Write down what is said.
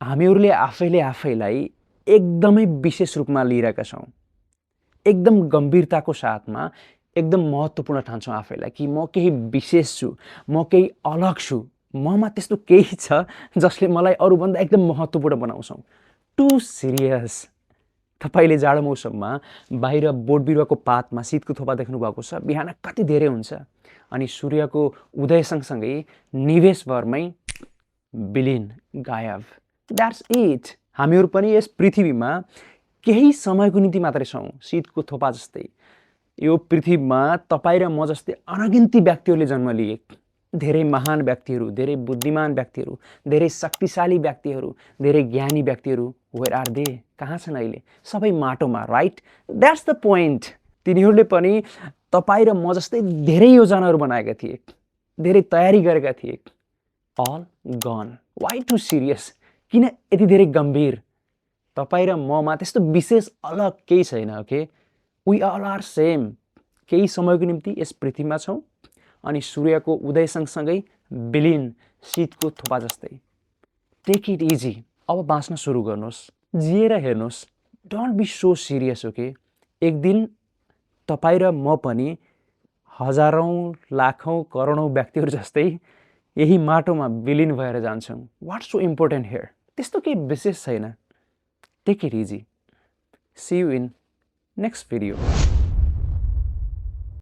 हामीहरूले आफैले आफैलाई एकदमै विशेष रूपमा लिइरहेका छौँ। एकदम गम्भीरताको साथमा एकदम महत्त्वपूर्ण ठान्छौँ आफैलाई कि म केही विशेष छु, म केही अलग छु, ममा त्यस्तो केही छ जसले मलाई अरूभन्दा एकदम महत्त्वपूर्ण बनाउँछौँ। Too serious. तपाईँले जाडो मौसममा बाहिर बोट बिरुवाको पातमा शीतको थोपा देख्नुभएको छ, बिहान कति धेरै हुन्छ अनि सूर्यको उदय सँगसँगै निवेशभरमै विलीन, गायब। That's it. हामीहरू पनि यस पृथ्वीमा केही समयको निम्ति मात्रै छौँ, शीतको थोपा जस्तै। यो पृथ्वीमा तपाईँ र म जस्तै अनगिन्ती व्यक्तिहरूले जन्म लिए। धेरै महान व्यक्तिहरू, धेरै बुद्धिमान व्यक्तिहरू, धेरै शक्तिशाली व्यक्तिहरू, धेरै ज्ञानी व्यक्तिहरू, वेयर आर दे? कहाँ छन् अहिले? सबै माटोमा, राइट? That's the point. तिनीहरूले पनि तपाईँ र म जस्तै धेरै योजनाहरू बनाएका थिए, धेरै तयारी गरेका थिए। All gone. Why too serious? किन यति धेरै गम्भीर? तपाईँ र ममा त्यस्तो विशेष अलग केही छैन, okay? We all are same. केही समयको निम्ति यस पृथ्वीमा छौँ अनि सूर्यको उदय सँगसँगै विलीन, शीतको थोपा जस्तै। Take it easy. अब बाँच्न सुरु गर्नुहोस्, जिएर हेर्नुहोस्। Don't be so serious, okay? एक दिन तपाईँ र म पनि हजारौँ, लाखौँ, करोडौँ व्यक्तिहरू जस्तै यही माटोमा विलीन भएर जान्छौँ। What's so important here? त्यस्तो केही विशेष छैन। Take it easy. See you in next video.